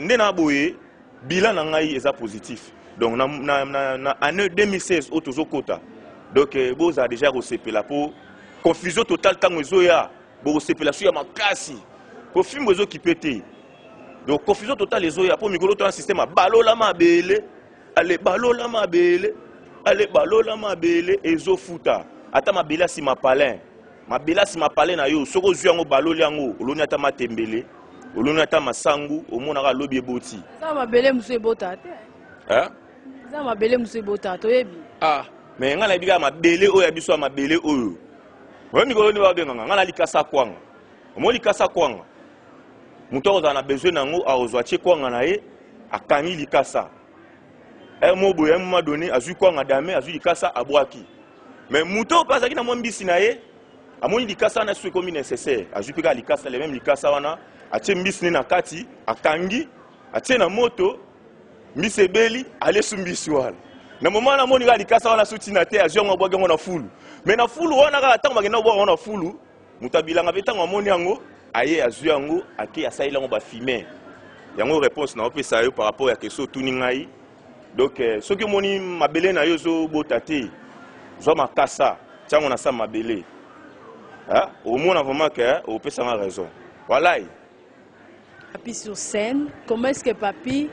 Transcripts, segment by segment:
Nena boye bilan na ngai est positif. Donc na année 2016 au tozo kota. Donc boza a déjà recépé la pour confusion totale tango ezoya bo recépé la sur makasi. Pour film ezo qui pété. Donc confusion totale ezoya pour mikolo to un système a balola mabele. Allez balola mabele. Allez balola mabele ezo futa. Ata mabela si mapalin. Mabela si mapalin na yo soko zwi yango baloli yango oloni ata matembele. Oloni ata masangu omonaka lobi eboti. Ça mabele musu ebota te. Hein? Ça mabele musu ebota to yebi. Ah, mais ngana biga mabele oyo biso mabele oyo. Wa mikolo ni ba benga ngana likasa kwanga. Omo likasa kwanga. Muto oza na besoin nango aozwa tie kwanga na ye akangi likasa. Mo boye mma donné azui kwanga dame azui likasa abwaki. Mais muto pasa ki na mo mbisi na ye amoni likasa na su comme nécessaire. Azui pika likasa les mêmes likasa wana atie mbisi na kati akangi atie na moto misebeli ale sumbisi wala. Na moment na moni ga likasa wana suti na te azio ngo bwaga ngo na fulu. Mais na fulu wana ga tango bagenda bwaga na fulu mutabilanga betango amoni yango aye azui yango ake asaila ngo ba fumer. Yango réponse na opesa yo par rapport à question tuni ngai. Donc ce que moni mabele na yo zo botate zo makasa tiango na sa mabele. Hein? Au moins vraiment que opesa nga raison. Voilà. Papi sur scène, comment est-ce que Papi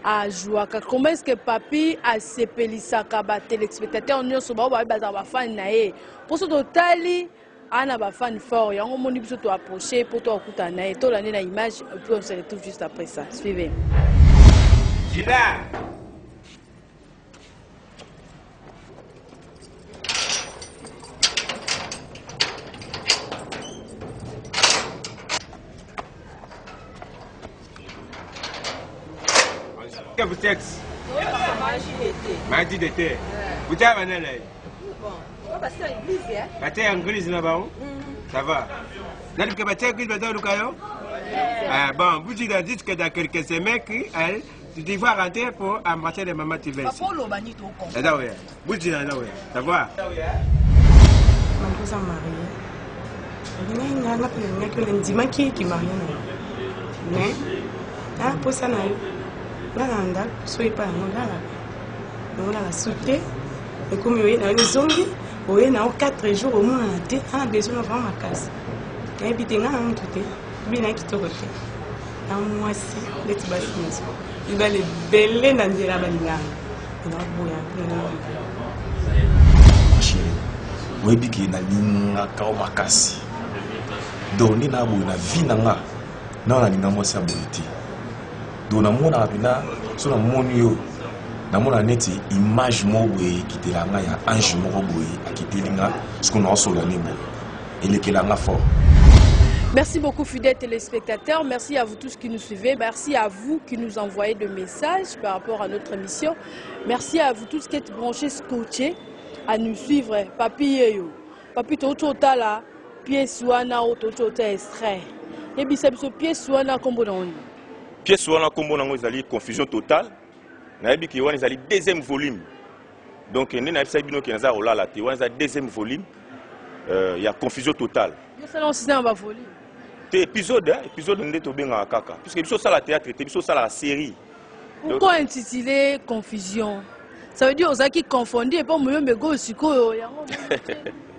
a joué? Comment est-ce que Papi a sepelissaka ba téléspectateurs nyonso ba ba fan na ye? Pour ce totali ana ba fan fort, yango moni biso to approcher pour to okuta na ye. To la na image et puis on se retrouve juste après ça. Suivez. Gila. Que vous texte? Mardi d'été. Vous avez un élève? Bon, on va passer à l'église, hein? Passer en église là-bas? Ça va. Vous avez passer à l'église là-bas? Bon, vous dites que dans quelques semaines, tu devras rentrer pour embrasser les mamans tu veux. Papa, le banni tout con. Vous dites là, ça va? Ma cousin mariée. Il y a un dimanche qui marie. Mais, pour ça, Nanda, soyez pas un la sauté. Et comme il y a une zombie, il y a 4 jours au moins à la tête, on a besoin de faire ma casse. Et puis, il y a un tout bien qui te refait. Un mois ci, les petits bassins. Il va les belles dans des rabalins. Il va bouillir. Ma chérie, moi, je suis na makasi. Donc, je suis na vie na na na moi c'est abonité. Donc na mona bina so na moni yo na mona neti image mo boye kitelanga ya ange mo boye akitelinga ce qu'on a sur la nebo et lekelanga fort. Merci beaucoup fidèles téléspectateurs, merci à vous tous qui nous suivez, merci à vous qui nous envoyez des messages par rapport à notre émission, merci à vous tous qui êtes branchés, scotchés à nous suivre. Papi yeyo, papi tochota la pièce wana o tochota extrait. Et puis c'est ce pièce wana kombo na pièce wana kombo nango ezali confusion totale. Nayebi ki wana ezali deuxième volume. Donc nena efsa bino ki naza olala te wana ezali deuxième volume. Il y a confusion totale. Ça non c'est un volume. Te épisode ndé to benga kaka puisque biso sala théâtre te biso sala série. Pourquoi intituler confusion? Ça veut dire aux qui confondus et pas moi me go siko yango.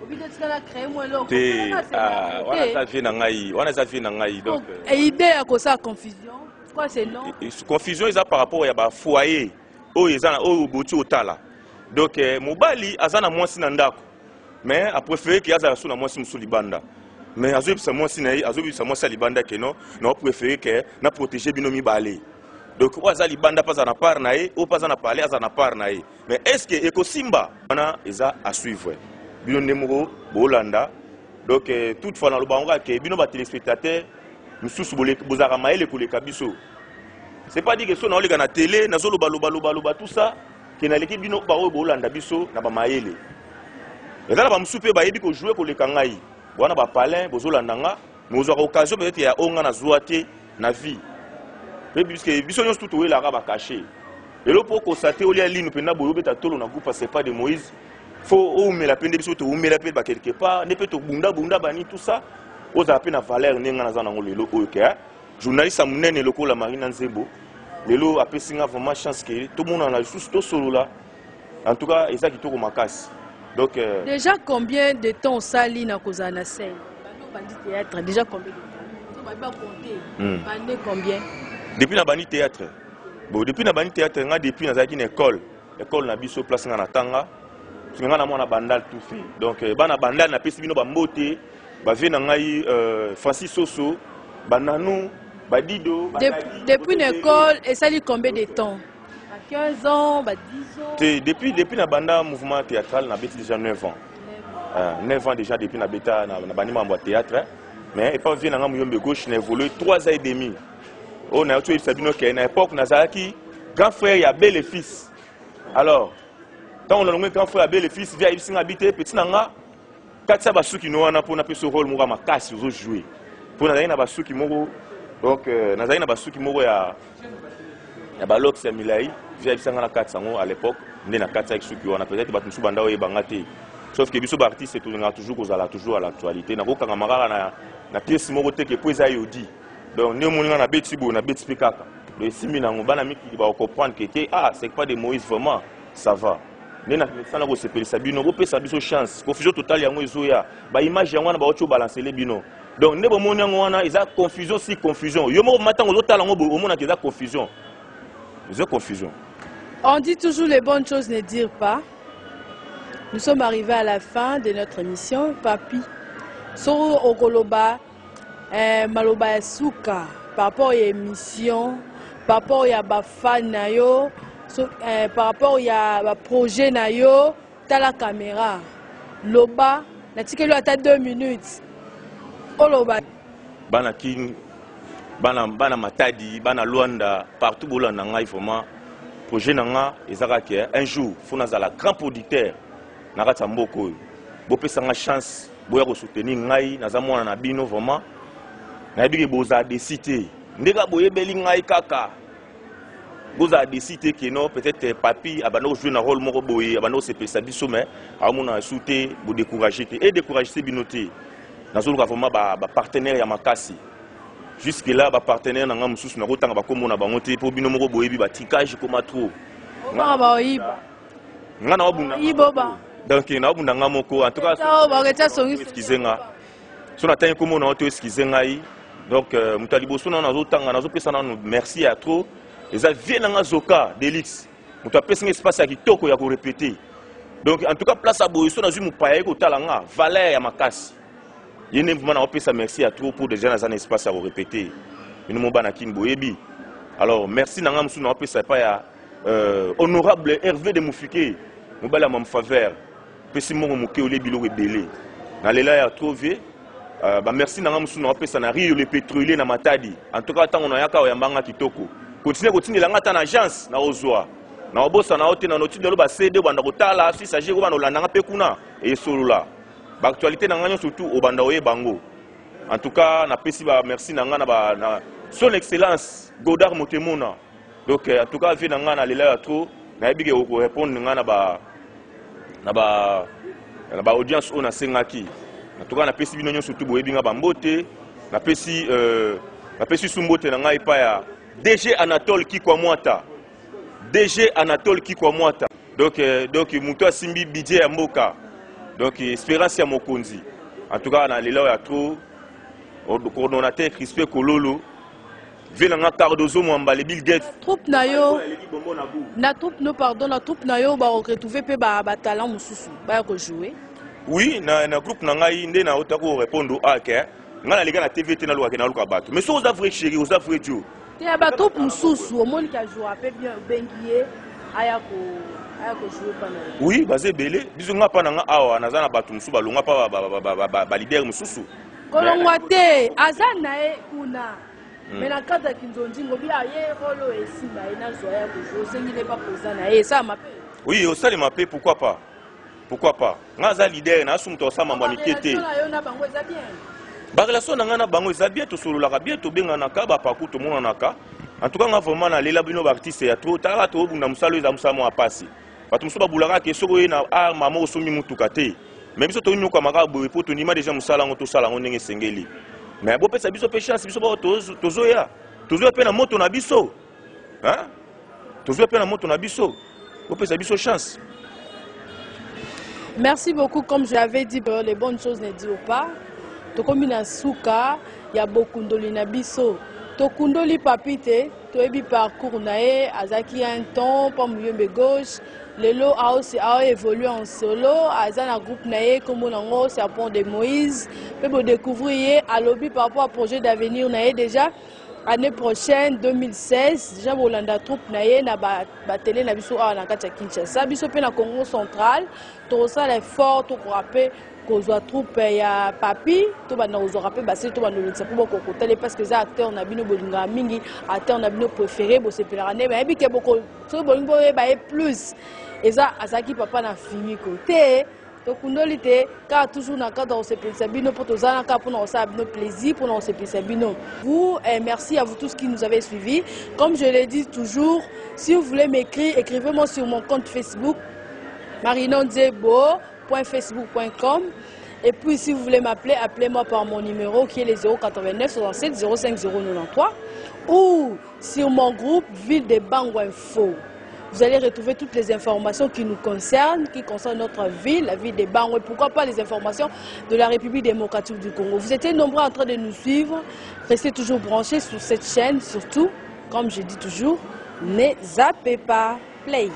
Wana ça vient na ngai, wana ça vient na ngai donc. Et idée à cause ça confusion. Quoi c'est non? Confusion ils a par rapport à ba foyer. Oh ils ont oh boti otala. Donc mobali azana mwasi na ndako. Mais a préféré qu'il y a sur la mwasi musu libanda. Mais azobi sa mwasi na azobi sa mwasi libanda que non, non préféré que na protéger binomi balé. Donc oza libanda pas na part na ye, o pas na parler azana part na ye. Mais est-ce que Ekosimba wana eza à suivre? Bino nemoro bolanda. Donc toutefois dans le bango que bino ba téléspectateurs mususu bozara maele ko le kabiso. C'est pas dire que so na oleka na télé na zolo baloba tout ça que na l'équipe bino ba bolanda biso na ba maele. Et là ba musupe ba yebi ko jouer ko le kangai. Wana ba palin bozolanda nga, mais aux occasions peut-être ya onga na zoate na vie. Et puisque biso nyos tout owe la ba caché. Et là pour constater au lia ligne pena boyo beta tolo na groupe c'est pas de Moïse. Faut ou me la peine de biso to ou me la peine ba quelque part, ne peut to bunda bani tout ça. Aux appels na valeur nenga na zana ngolelo oke. Journaliste amunene loko la Marina Nzembo, lelo apesi nga vraiment chance que tout le monde en a sous to solo là. En tout cas, et ça qui tourne ma casse. Donc déjà combien de temps sali na kozana scène? Bandi théâtre déjà combien de temps? On va pas compter. Bandi combien? Depuis na bandi théâtre. Bon, depuis na bandi théâtre, nga depuis na zaki une école. École na biso place nga na tanga. Nga na mona bandal tout fait. Donc bana bandal na pesi bino ba mbote, ba vie na ngai Francis Soso, bananu, badido, depuis une école et ça dit combien de temps? 15 ans, 10 ans. Depuis na banda mouvement théâtral, na bêti déjà 9 ans. 9 ans déjà depuis na bêta na bani mambo théâtre. Mais et pas vient na muyombe gauche na évolué 3 ans et demi. On a tué Sabino qui à une époque Nazaraki grand frère ya bel et fils. Alors quand on a nommé grand frère ya bel et fils via ici habité petit nanga katsa basuki no wana pour na peso rôle mura makasi ozo jouer. Pour na na basuki moko donc na basuki moko ya balox ya milai via ici na katsango à l'époque né na katsa suki wana peut-être batu musu banda oye bangate. Sauf que biso artiste toujours à l'actualité na ko kanga na pièce moko te que poeza yodi. Donc nous on a bêti bo na bêti pikaka. Le simi na ngobana miki ba comprendre que c'est pas de Moïse vraiment ça va. Né na ça na ko sepeli sabino ko pesa biso chance. Confusion totale yango ezoya. Ba image yango na ba ocho balancer les bino. Donc ne bo moni yango wana eza confusion si confusion. Yo mo matango zotala ngo bo mona que confusion. Ils ont confusion. On dit toujours les bonnes choses ne dire pas. Nous sommes arrivés à la fin de notre émission. Papi, Soro Ogoloba, Maloba Yasuka, par rapport à l'émission, par rapport à Bafan Nayo, par rapport à projet Nayo, t'as la caméra. Loba, la tique à 2 minutes. Oloba. Banakin, Bana Matadi, Bana Luanda, partout où l'on a vraiment. Projet Nanga, un jour, il faut que grand producteur. Narata mboko bope sanga chance boya ko soutenir ngai na zamona na bino vraiment na bi ke boza décider ndeka boye beli ngai kaka boza décider que non peut-être papi abano jouer na rôle moko boye abano se pesa biso mais amona souter bo décourager et décourager binoté na zolo ka vraiment ba partenaire ya makasi jusque là ba partenaire na nga mususu na kotanga ba komona bango te po bino moko boye bi ba tikage comme trop nga ba oyiba nga na obunda iboba. Donc, il y a un moko en tout cas, excusez-moi. Si on a un comment on a excusez-moi. Donc, Moutalibo, si on a un merci à trop. Et ça vient dans un zoka d'élix. On a un espace qui toko ya ko répéter. Donc, en tout cas, place à Boïso, on a vu paye ko talanga, valeur ya makasi. Il y a un merci à trop pour déjà dans un espace à répéter. Nous m'ont banakin boyebi. Alors, merci dans un on a pas honorable Hervé de Moufike. Nous bala mon faveur. Pesi mongo moke ole bilo rebelé. Na lela ya trouvé merci na ngamusu na pesa na rio le pétrolier na Matadi. En tout cas tant on yaka oyambanga kitoko. Continue langa ta na agence na ozwa. Na obosa na hote na noti de lo ba CD banda kotala si saje ko bana olanda pe kuna et solola. Ba actualité na nganyo surtout au banda oye bango. En tout cas na pesi ba merci na ngana ba na son excellence Godard Motemona. Donc en tout cas vi na ngana lela ya trop na ebike ko répondre ngana ba na ba audience on a sengaki en tout cas na pesi bino surtout boyebinga bambote na pesi sumbote na ngai pa ya DG Anatole Kikwamwata donc muto asimbi budget ya mboka donc espérance ya mokonzi en tout cas na lela ya trop coordonnateur Crispé Kololo Venanga Cardozo Mwambale Bill Gates. Troupe nayo. Na troupe no pardon, la troupe nayo ba retrouver pe ba talent mususu ba ko jouer. Oui, na groupe na ngai ndé na otako répondre à que ngana leka na TVT na loka na loka bato. Mais so oza vrai chéri, oza vrai Dieu. Te ba troupe mususu o moni ka jouer pe bien bengié aya ko jouer pa na. Oui, basé belé, biso nga pa na nga awa na zana bato mususu balonga pa ba leader mususu. Kolongwa te, azana e kuna. Mais dans le cadre de Kinzondi, il y a un rôle ici, il y a un rôle qui n'est pas présent. Ça m'a fait. Oui, au sein de ma paix, pourquoi pas? Pourquoi pas? Nous sommes leader, nous sommes tous ensemble en amitié. La relation na bango eza bien to solo la bien to benga naka ba paku to mona naka. En tout cas, nga vraiment na lela bino artiste ya trop tara to bunda musalo eza musamo apasi. Ba to musoba bulaka ke soko na mama osomi mutuka te. Mais biso to nyuka makabu po to nima déjà musala ngo to sala ngo ndenge sengeli. Mais bon, ça biso chance biso ba tozoya pe na moto na biso hein? Toujours peine à moto na biso. Vous pouvez biso chance. Merci beaucoup. Comme je l'avais dit, les bonnes choses ne disent pas. Tokomi na suka, il y a beaucoup de nabiso. Tokundoli papite, toebi parcours nae, azaki un temps, pas mouillé gauche. Le lot a évolué en solo, azana groupe nae, comme on c'est à Pont de Moïse. Peut découvrir à lobby par rapport au projet d'avenir nae déjà. Année prochaine, 2016, déjà Bolanda troupe nae na batele na biso a na kati ya Kinshasa, biso pe na Congo central, to ça l'effort to rappeler kozwa troupe ya papi, to ba na kozwa rappeler basi to ba no lutsa pour ko kotele parce que za acteur na bino bolinga mingi, acteur na bino préféré bo sepelera ne ba bi ke boko so bolingo ba plus. Eza azaki papa na fimi côté. Donc, car toujours dans le cadre de ce plaisir, pour tous nos plaisir, pour nos plaisirs. Vous, merci à vous tous qui nous avez suivis. Comme je l'ai dit toujours, si vous voulez m'écrire, écrivez-moi sur mon compte Facebook, marinonzebo.facebook.com. Et puis, si vous voulez m'appeler, appelez-moi par mon numéro qui est le 089 67 05 093 ou sur mon groupe Ville de Bango Info. Vous allez retrouver toutes les informations qui nous concernent, qui concernent notre ville, la ville des Bango, et pourquoi pas les informations de la République démocratique du Congo. Vous étiez nombreux en train de nous suivre. Restez toujours branchés sur cette chaîne, surtout, comme je dis toujours, ne zappez pas. Play.